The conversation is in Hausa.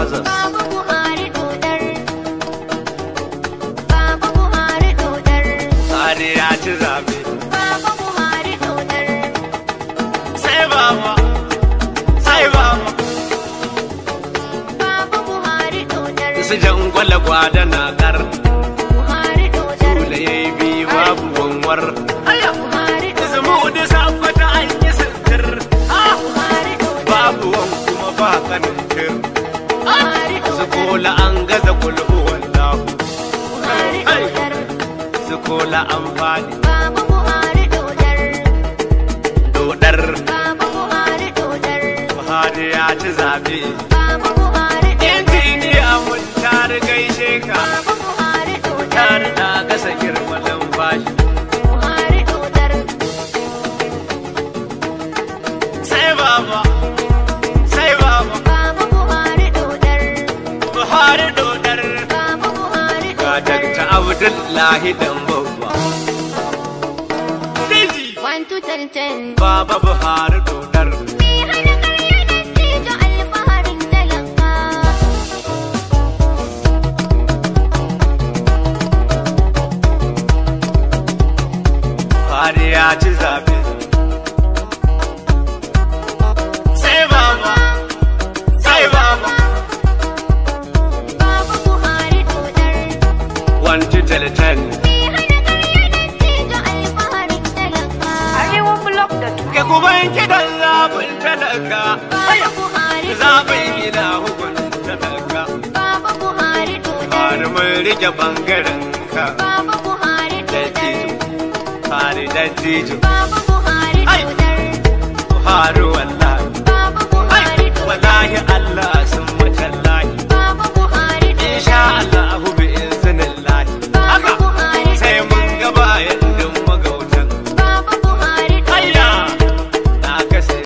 Brothers. Baba Buhari dodar. Baba Buhari dodar. Buhari ya ci zabe. Baba Buhari dodar. Sai baba, sai baba. Baba Buhari dodar. Su jangwala gwada na kar. Buhari dodar. Dole yayi bi babu wanwar. Buhari dodar. Zumu da sakwata an yi sintir. Buhari dodar. Babu wan kuma ba kanin tir. Buhari Su dodar. kola an gaza kulhu wallahu. Buhari dodar. Su kola an fadi. Baba Buhari dodar. Dodar. Baba Buhari dodar. Buhari ya ci zabe. Baba Buhari dodar. Injiniya mun tare gaishe ka. Baba Buhari dodar. Tare na gasa girman bashi. Buhari dodar. Sai baba, sai baba. Baba Buhari dodar. Buhari dodar. Baba Buhari Ga dodar. Dr. Abdullahi dan babba. Daisy. 1 to 10. Baba Buhari dodar. Me hana karya dattijo alfaharin talaka. Buhari ya ci zabe. Sai baba, sai baba. Baba Buhari dodar. 1 to 10. Me hana karya dattijo alfaharin talaka. Ke kuban kidan zabin talaka. Baba Buhari Zabin dodar. gida hukun talaka. Baba Buhari dodar. Buhari mun rike bangaren ka. Baba Buhari dodar. Buhari dattijo. Baba Buhari Ai. dodar. Buhari wallahi.